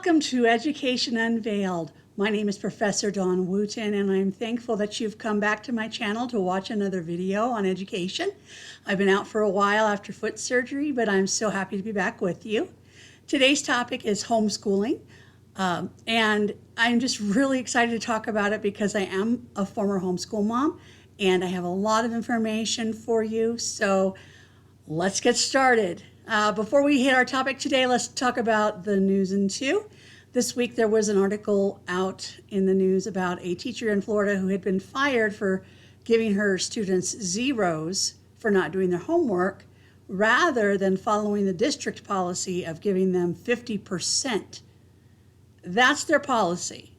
Welcome to Education Unveiled. My name is Professor Dawn Wooten, and I'm thankful that you've come back to my channel to watch another video on education. I've been out for a while after foot surgery, but I'm so happy to be back with you. Today's topic is homeschooling, and I'm just really excited to talk about it because I am a former homeschool mom, and I have a lot of information for you, so let's get started. Before we hit our topic today, let's talk about the news in two. This week there was an article out in the news about a teacher in Florida who had been fired for giving her students zeros for not doing their homework rather than following the district policy of giving them 50%. That's their policy.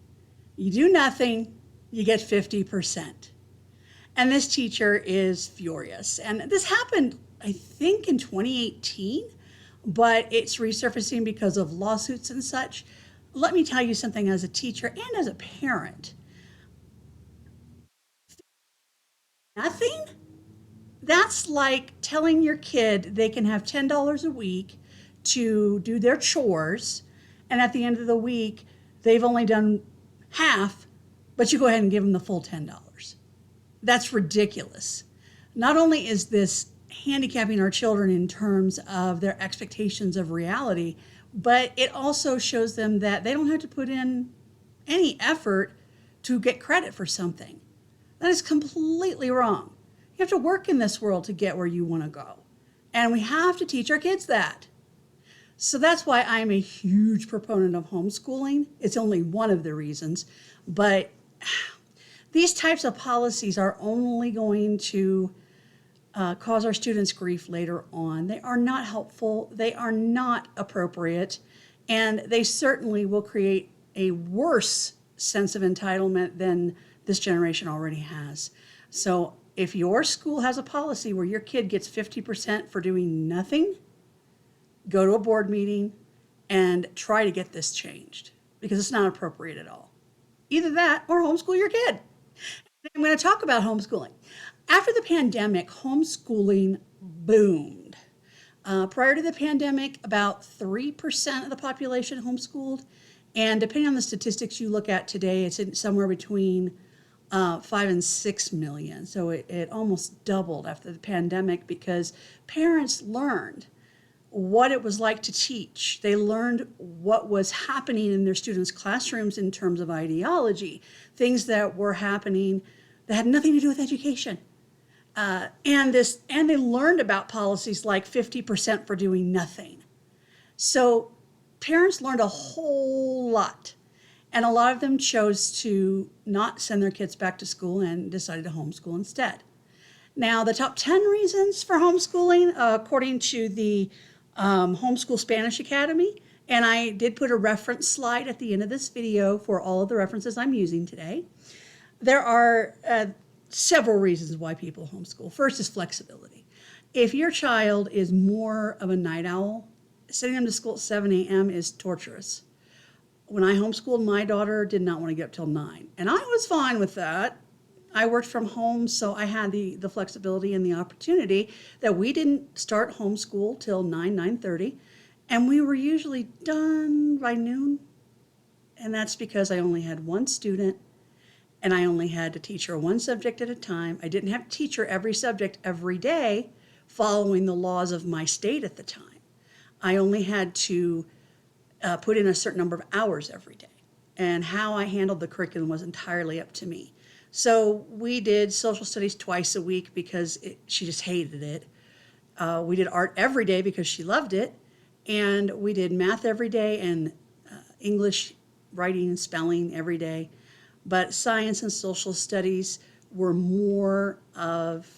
You do nothing, you get 50%. And this teacher is furious. And this happened, I think, in 2018, but it's resurfacing because of lawsuits and such. Let me tell you something as a teacher and as a parent. Nothing? That's like telling your kid they can have $10 a week to do their chores, and at the end of the week, they've only done half, but you go ahead and give them the full $10. That's ridiculous. Not only is this handicapping our children in terms of their expectations of reality, but it also shows them that they don't have to put in any effort to get credit for something. That is completely wrong. You have to work in this world to get where you want to go. And we have to teach our kids that. So that's why I'm a huge proponent of homeschooling. It's only one of the reasons, but these types of policies are only going to cause our students grief later on. They are not helpful, they are not appropriate, and they certainly will create a worse sense of entitlement than this generation already has. So if your school has a policy where your kid gets 50% for doing nothing, go to a board meeting and try to get this changed because it's not appropriate at all. Either that or homeschool your kid. I'm going to talk about homeschooling. After the pandemic, homeschooling boomed. Prior to the pandemic, about 3% of the population homeschooled. And depending on the statistics you look at today, it's somewhere between 5 and 6 million. So it almost doubled after the pandemic because parents learned what it was like to teach. They learned what was happening in their students' classrooms in terms of ideology, things that were happening that had nothing to do with education. And they learned about policies like 50% for doing nothing. So parents learned a whole lot. And a lot of them chose to not send their kids back to school and decided to homeschool instead. Now, the top 10 reasons for homeschooling, according to the Homeschool Spanish Academy, and I did put a reference slide at the end of this video for all of the references I'm using today. There are several reasons why people homeschool. First is flexibility. If your child is more of a night owl, sending them to school at 7 a.m. is torturous. When I homeschooled, my daughter did not want to get up till 9, and I was fine with that. I worked from home, so I had the flexibility and the opportunity that we didn't start homeschool till 9:30, and we were usually done by noon. And that's because I only had one student, and I only had to teach her one subject at a time. I didn't have to teach her every subject every day, following the laws of my state at the time. I only had to put in a certain number of hours every day, and how I handled the curriculum was entirely up to me. So we did social studies twice a week because she just hated it. We did art every day because she loved it. And we did math every day and English, writing, and spelling every day. But science and social studies were more of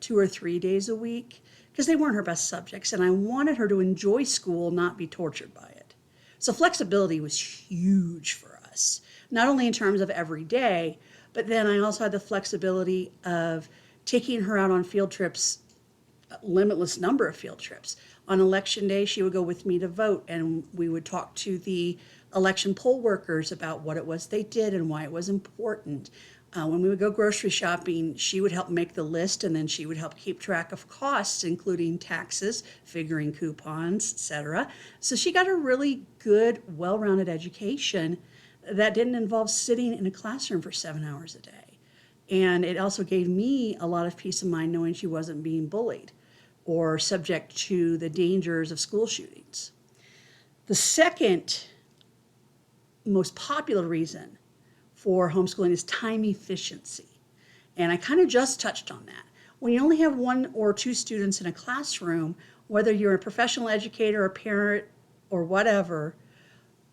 2 or 3 days a week because they weren't her best subjects. And I wanted her to enjoy school, not be tortured by it. So flexibility was huge for us, not only in terms of every day, but then I also had the flexibility of taking her out on field trips, a limitless number of field trips. On election day, she would go with me to vote, and we would talk to the election poll workers about what it was they did and why it was important. When we would go grocery shopping, she would help make the list and then she would help keep track of costs, including taxes, figuring coupons, etc. So she got a really good, well rounded education that didn't involve sitting in a classroom for 7 hours a day. And it also gave me a lot of peace of mind knowing she wasn't being bullied or subject to the dangers of school shootings. The second most popular reason for homeschooling is time efficiency. And I kind of just touched on that. When you only have one or two students in a classroom, whether you're a professional educator, a parent, or whatever,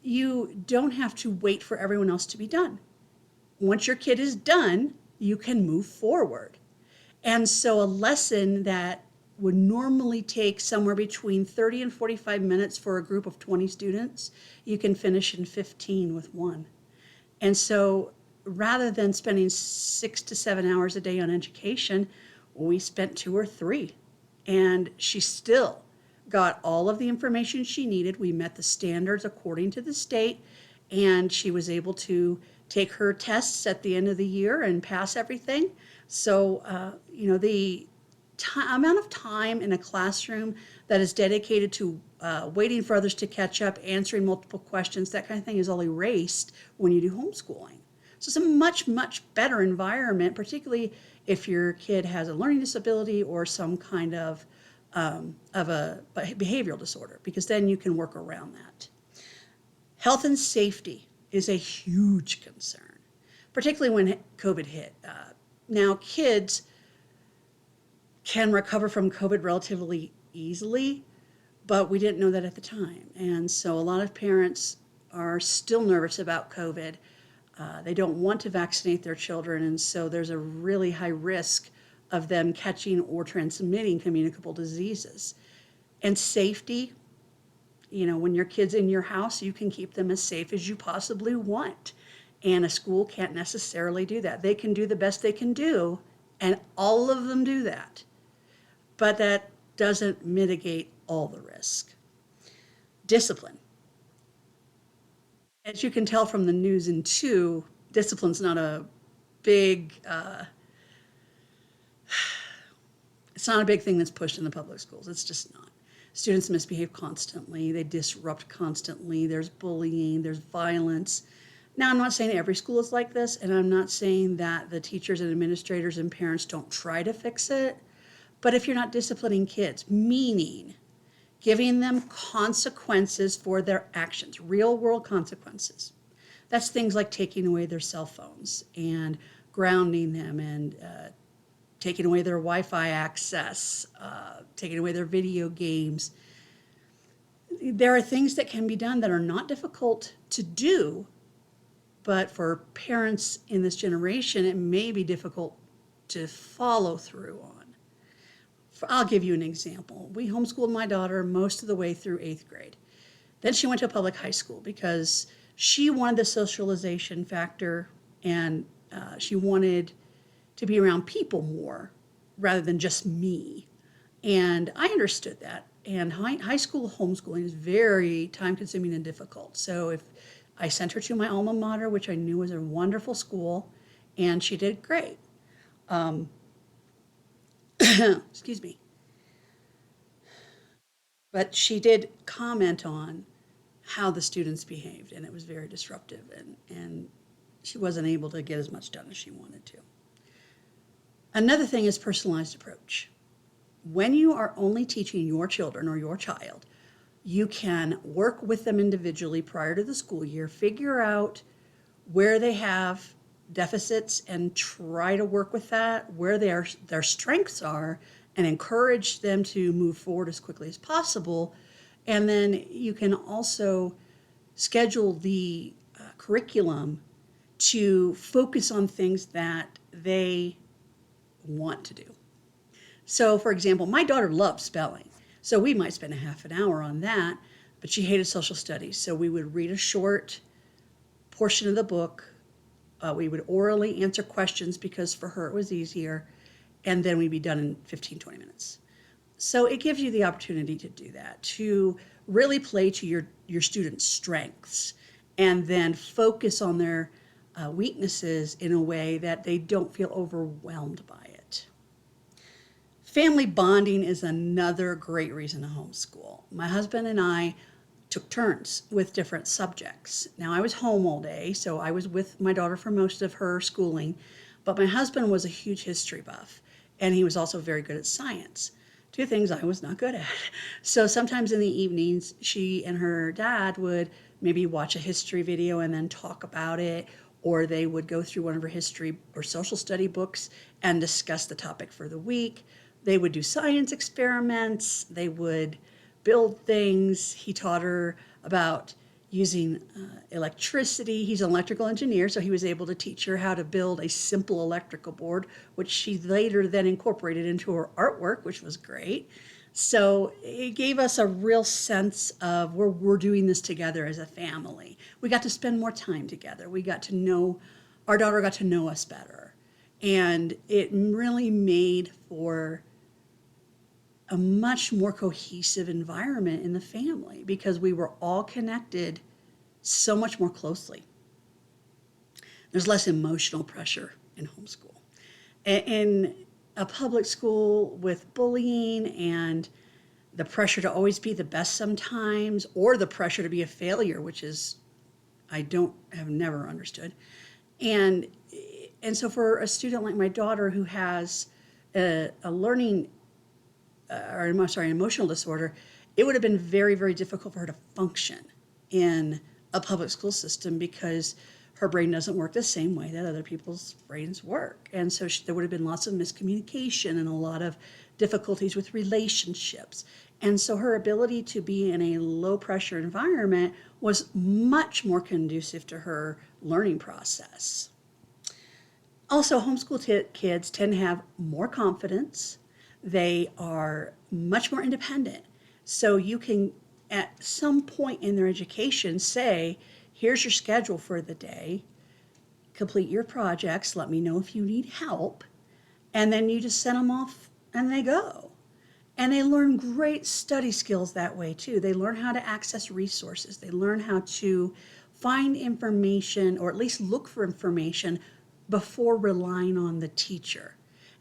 you don't have to wait for everyone else to be done. Once your kid is done, you can move forward. And so a lesson that would normally take somewhere between 30 and 45 minutes for a group of 20 students, you can finish in 15 with one. And so rather than spending 6 to 7 hours a day on education, we spent 2 or 3. And she still got all of the information she needed. We met the standards according to the state, and she was able to take her tests at the end of the year and pass everything. So, the amount of time in a classroom that is dedicated to waiting for others to catch up, answering multiple questions, that kind of thing is all erased when you do homeschooling. So it's a much, much better environment, particularly if your kid has a learning disability or some kind of a behavioral disorder, because then you can work around that. Health and safety is a huge concern, particularly when COVID hit. Now, kids can recover from COVID relatively easily, but we didn't know that at the time. And so a lot of parents are still nervous about COVID. They don't want to vaccinate their children, and so there's a really high risk of them catching or transmitting communicable diseases. And safety, when your kid's in your house, you can keep them as safe as you possibly want. And a school can't necessarily do that. They can do the best they can do, and all of them do that. But that doesn't mitigate all the risk. Discipline. As you can tell from the news in 2, discipline's not a big, it's not a big thing that's pushed in the public schools. It's just not. Students misbehave constantly. They disrupt constantly. There's bullying. There's violence. Now, I'm not saying every school is like this, and I'm not saying that the teachers and administrators and parents don't try to fix it. But if you're not disciplining kids, meaning giving them consequences for their actions, real world consequences, that's things like taking away their cell phones and grounding them and taking away their Wi-Fi access, taking away their video games. There are things that can be done that are not difficult to do, but for parents in this generation, it may be difficult to follow through on. I'll give you an example. We homeschooled my daughter most of the way through 8th grade. Then she went to a public high school because she wanted the socialization factor, and she wanted to be around people more rather than just me. And I understood that. And high school homeschooling is very time consuming and difficult. So if I sent her to my alma mater, which I knew was a wonderful school, and she did great. Excuse me. But she did comment on how the students behaved, and it was very disruptive, and she wasn't able to get as much done as she wanted to. Another thing is personalized approach. When you are only teaching your children or your child, you can work with them individually prior to the school year, figure out where they have deficits and try to work with that, where their strengths are, and encourage them to move forward as quickly as possible. And then you can also schedule the curriculum to focus on things that they want to do. So, for example, my daughter loves spelling, so we might spend a half an hour on that, but she hated social studies. So we would read a short portion of the book. We would orally answer questions because for her it was easier, and then we'd be done in 15, 20 minutes. So it gives you the opportunity to do that, to really play to your students' strengths, and then focus on their weaknesses in a way that they don't feel overwhelmed by it. Family bonding is another great reason to homeschool. My husband and I took turns with different subjects. Now, I was home all day, so I was with my daughter for most of her schooling, but my husband was a huge history buff, and he was also very good at science. Two things I was not good at. So sometimes in the evenings, she and her dad would maybe watch a history video and then talk about it, or they would go through one of her history or social study books and discuss the topic for the week. They would do science experiments. They would build things. He taught her about using electricity. He's an electrical engineer, so he was able to teach her how to build a simple electrical board, which she later then incorporated into her artwork, which was great. So it gave us a real sense of where we're doing this together as a family. We got to spend more time together. We got to know, our daughter got to know us better. And it really made for a much more cohesive environment in the family because we were all connected so much more closely. There's less emotional pressure in homeschool. In a public school with bullying and the pressure to always be the best sometimes, or the pressure to be a failure, which is have never understood. And so for a student like my daughter who has an emotional disorder, it would have been very, very difficult for her to function in a public school system because her brain doesn't work the same way that other people's brains work. And so there would have been lots of miscommunication and a lot of difficulties with relationships. And so her ability to be in a low pressure environment was much more conducive to her learning process. Also, homeschool kids tend to have more confidence. They are much more independent. So you can, at some point in their education, say, here's your schedule for the day, complete your projects, let me know if you need help, and then you just send them off and they go. And they learn great study skills that way too. They learn how to access resources. They learn how to find information, or at least look for information before relying on the teacher.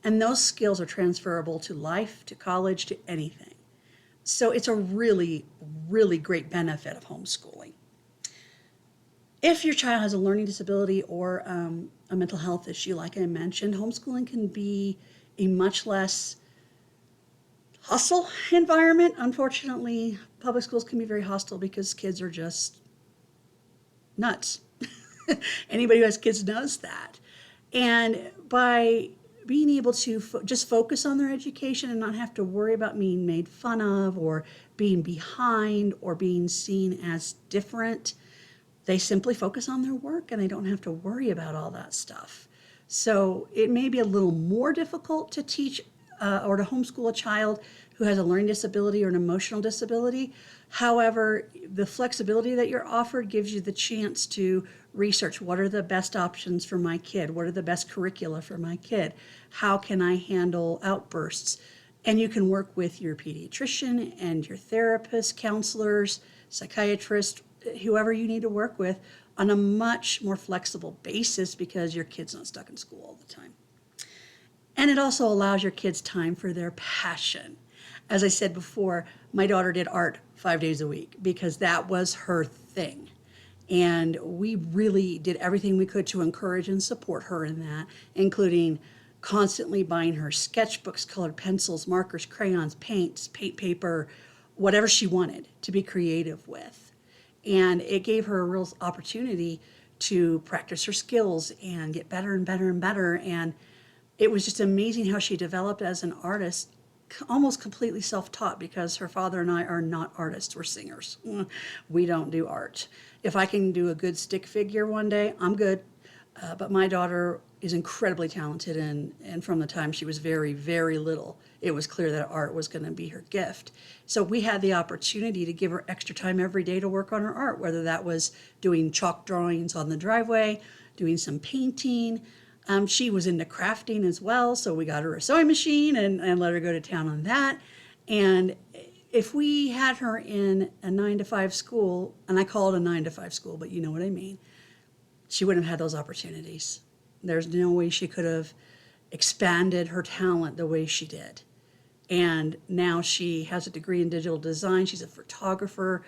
And those skills are transferable to life, to college, to anything. So it's a really, really great benefit of homeschooling. If your child has a learning disability or a mental health issue, like I mentioned, homeschooling can be a much less hostile environment. Unfortunately, public schools can be very hostile because kids are just nuts. Anybody who has kids knows that. And by being able to just focus on their education and not have to worry about being made fun of or being behind or being seen as different, they simply focus on their work and they don't have to worry about all that stuff. So it may be a little more difficult to teach or to homeschool a child who has a learning disability or an emotional disability. However, the flexibility that you're offered gives you the chance to research what are the best options for my kid, what are the best curricula for my kid, how can I handle outbursts. And you can work with your pediatrician and your therapist, counselors, psychiatrists, whoever you need to work with on a much more flexible basis because your kid's not stuck in school all the time. And it also allows your kids time for their passion. As I said before, my daughter did art 5 days a week because that was her thing. And we really did everything we could to encourage and support her in that, including constantly buying her sketchbooks, colored pencils, markers, crayons, paints, paint paper, whatever she wanted to be creative with. And it gave her a real opportunity to practice her skills and get better and better and better. And it was just amazing how she developed as an artist, almost completely self-taught, because her father and I are not artists, we're singers. We don't do art. If I can do a good stick figure one day, I'm good. But my daughter is incredibly talented, and from the time she was very, very little, it was clear that art was going to be her gift. So we had the opportunity to give her extra time every day to work on her art, whether that was doing chalk drawings on the driveway, doing some painting. She was into crafting as well, so we got her a sewing machine and let her go to town on that. And if we had her in a 9-to-5 school, and I call it a 9-to-5 school, but you know what I mean, she wouldn't have had those opportunities. There's no way she could have expanded her talent the way she did. And now she has a degree in digital design. She's a photographer,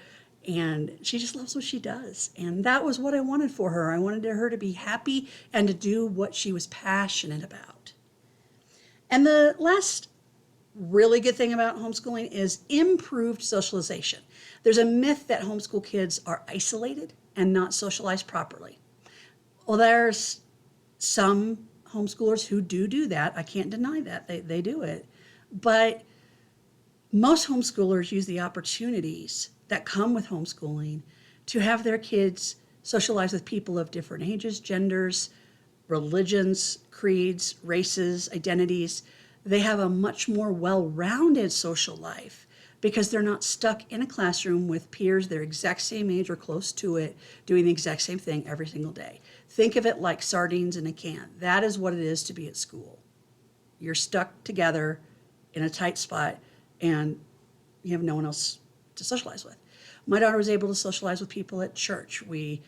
and she just loves what she does. And that was what I wanted for her. I wanted her to be happy and to do what she was passionate about. And the last really good thing about homeschooling is improved socialization. There's a myth that homeschool kids are isolated and not socialized properly. Well, there's some homeschoolers who do that. I can't deny that. They do it. But most homeschoolers use the opportunities that come with homeschooling to have their kids socialize with people of different ages, genders, religions, creeds, races, identities. They have a much more well-rounded social life because they're not stuck in a classroom with peers their exact same age or close to it, doing the exact same thing every single day. Think of it like sardines in a can. That is what it is to be at school. You're stuck together in a tight spot, and you have no one else to socialize with. My daughter was able to socialize with people at church. She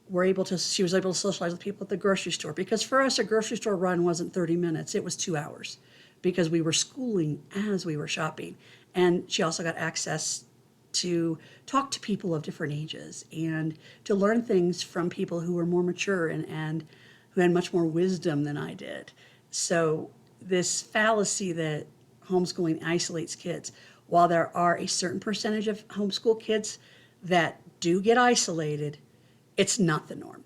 was able to socialize with people at the grocery store, because for us, a grocery store run wasn't 30 minutes, it was 2 hours, because we were schooling as we were shopping. And she also got access to talk to people of different ages and to learn things from people who were more mature and who had much more wisdom than I did. So this fallacy that homeschooling isolates kids, while there are a certain percentage of homeschool kids that do get isolated, it's not the norm.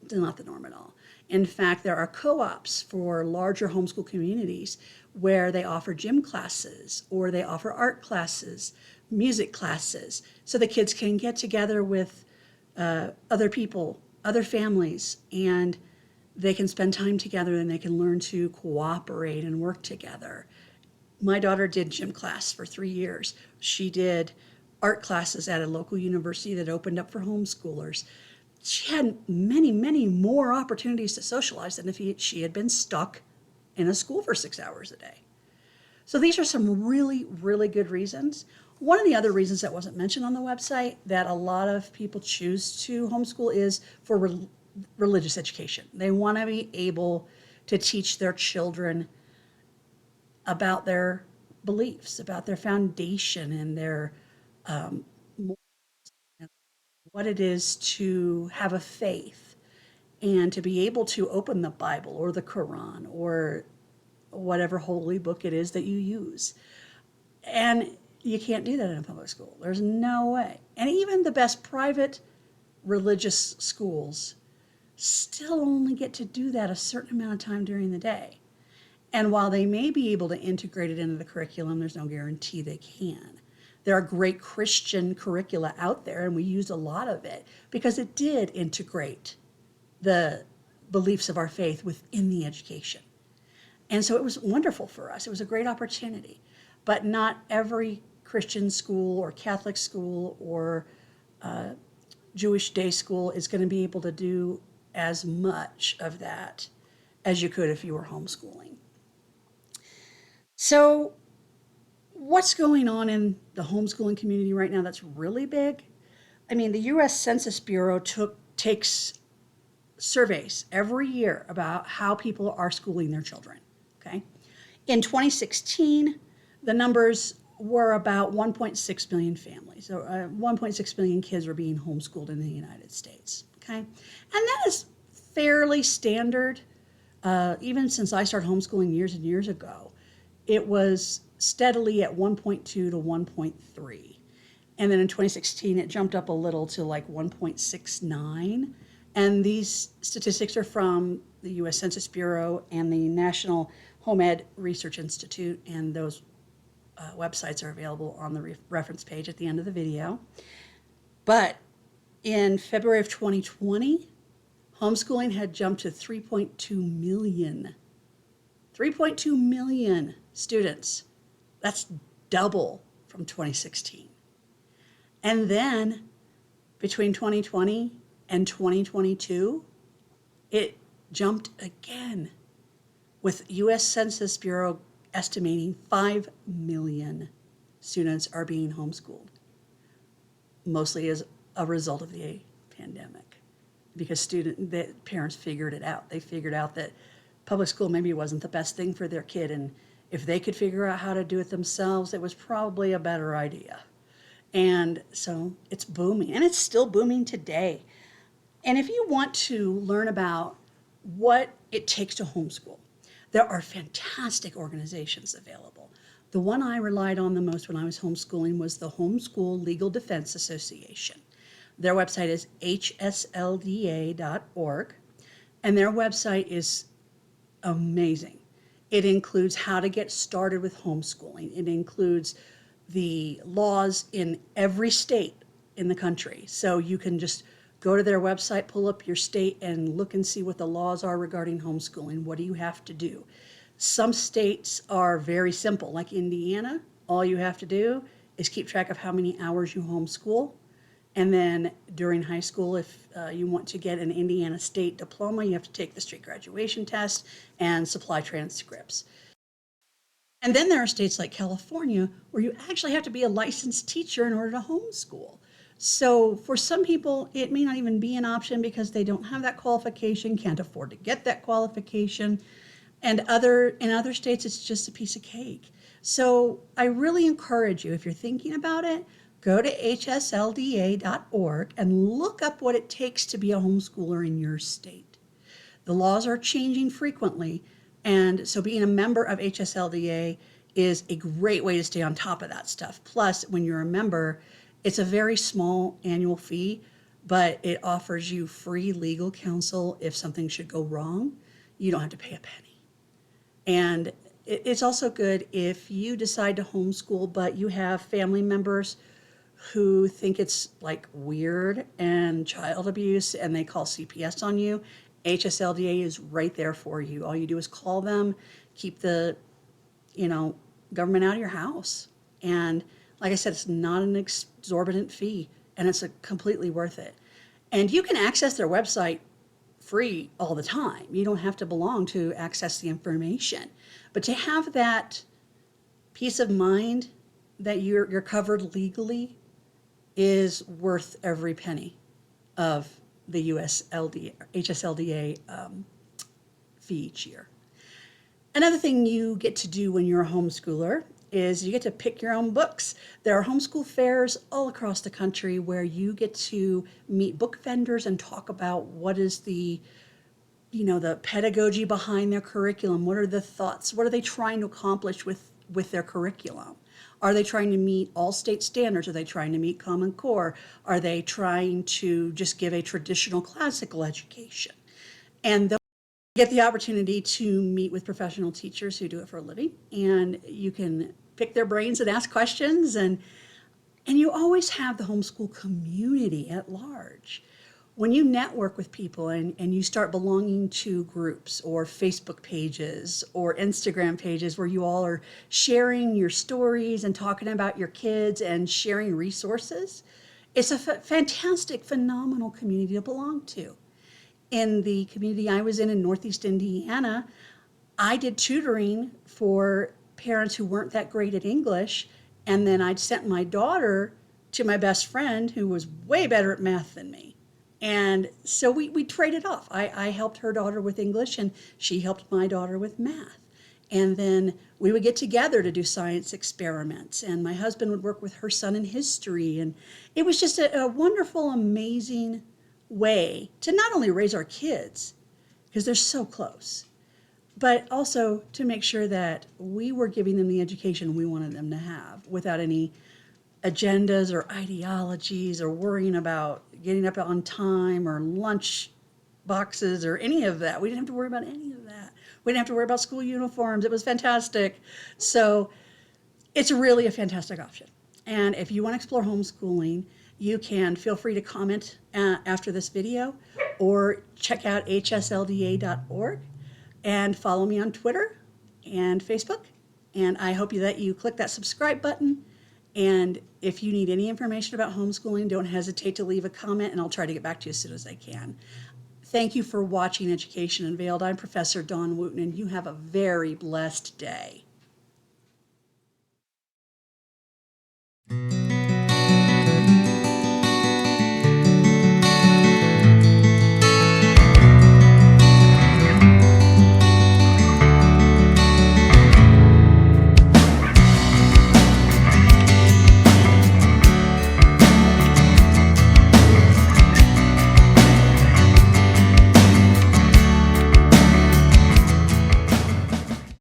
It's not the norm at all. In fact, there are co-ops for larger homeschool communities where they offer gym classes or they offer art classes, music classes, so the kids can get together with other people, other families, and they can spend time together and they can learn to cooperate and work together. My daughter did gym class for 3 years. She did art classes at a local university that opened up for homeschoolers. She had many, many more opportunities to socialize than if she had been stuck in a school for 6 hours a day. So these are some really, really good reasons. One of the other reasons that wasn't mentioned on the website that a lot of people choose to homeschool is for religious education. They want to be able to teach their children about their beliefs, about their foundation and their what it is to have a faith and to be able to open the Bible or the Quran or whatever holy book it is that you use. And you can't do that in a public school. There's no way. And even the best private religious schools still only get to do that a certain amount of time during the day. And while they may be able to integrate it into the curriculum, there's no guarantee they can. There are great Christian curricula out there, and we used a lot of it because it did integrate the beliefs of our faith within the education. And so it was wonderful for us. It was a great opportunity. But not every Christian school or Catholic school or Jewish day school is going to be able to do as much of that as you could if you were homeschooling. So what's going on in the homeschooling community right now that's really big? I mean, the U.S. Census Bureau takes surveys every year about how people are schooling their children, okay? In 2016, the numbers were about 1.6 million families. So 1.6 million kids were being homeschooled in the United States, okay? And that is fairly standard. Even since I started homeschooling years and years ago, it was steadily at 1.2 to 1.3. And then in 2016, it jumped up a little to like 1.69. And these statistics are from the U.S. Census Bureau and the National Home Ed Research Institute, and those websites are available on the reference page at the end of the video. But in February of 2020, homeschooling had jumped to 3.2 million. 3.2 million students. That's double from 2016. And then between 2020 and 2022, it jumped again, with U.S. Census Bureau estimating 5 million students are being homeschooled, mostly as a result of the pandemic. because parents figured it out. They figured out that public school maybe wasn't the best thing for their kid, and if they could figure out how to do it themselves, it was probably a better idea. And so it's booming, and it's still booming today. And if you want to learn about what it takes to homeschool, there are fantastic organizations available. The one I relied on the most when I was homeschooling was the Homeschool Legal Defense Association. Their website is hslda.org, and their website is amazing. It includes how to get started with homeschooling. It includes the laws in every state in the country. So you can just go to their website, pull up your state, and look and see what the laws are regarding homeschooling. What do you have to do? Some states are very simple, like Indiana. All you have to do is keep track of how many hours you homeschool. And then during high school, if you want to get an Indiana State diploma, you have to take the state graduation test and supply transcripts. And then there are states like California where you actually have to be a licensed teacher in order to homeschool. So for some people, it may not even be an option because they don't have that qualification, can't afford to get that qualification. And in other states, it's just a piece of cake. So I really encourage you, if you're thinking about it, go to hslda.org and look up what it takes to be a homeschooler in your state. The laws are changing frequently, and so being a member of HSLDA is a great way to stay on top of that stuff. Plus, when you're a member, it's a very small annual fee, but it offers you free legal counsel if something should go wrong. You don't have to pay a penny. And it's also good if you decide to homeschool, but you have family members who think it's like weird and child abuse and they call CPS on you. HSLDA is right there for you. All you do is call them, keep the, government out of your house. And like I said, it's not an exorbitant fee and it's completely worth it. And you can access their website free all the time. You don't have to belong to access the information. But to have that peace of mind that you're covered legally is worth every penny of the HSLDA fee each year. Another thing you get to do when you're a homeschooler is you get to pick your own books. There are homeschool fairs all across the country where you get to meet book vendors and talk about what is the pedagogy behind their curriculum. What are the thoughts? What are they trying to accomplish with their curriculum? Are they trying to meet all state standards? Are they trying to meet Common Core? Are they trying to just give a traditional classical education? And they'll get the opportunity to meet with professional teachers who do it for a living, and you can pick their brains and ask questions, and you always have the homeschool community at large. When you network with people and you start belonging to groups or Facebook pages or Instagram pages where you all are sharing your stories and talking about your kids and sharing resources, it's a fantastic, phenomenal community to belong to. In the community I was in Northeast Indiana, I did tutoring for parents who weren't that great at English, and then I'd sent my daughter to my best friend who was way better at math than me. And so we traded off. I helped her daughter with English and she helped my daughter with math. And then we would get together to do science experiments, and my husband would work with her son in history. And it was just a wonderful, amazing way to not only raise our kids, because they're so close, but also to make sure that we were giving them the education we wanted them to have without any agendas or ideologies or worrying about getting up on time or lunch boxes or any of that. We didn't have to worry about any of that. We didn't have to worry about school uniforms. It was fantastic. So it's really a fantastic option. And if you want to explore homeschooling, you can feel free to comment after this video or check out hslda.org and follow me on Twitter and Facebook. And I hope that you click that subscribe button. And if you need any information about homeschooling, don't hesitate to leave a comment and I'll try to get back to you as soon as I can. Thank you for watching Education Unveiled. I'm Professor Dawn Wooten, and you have a very blessed day.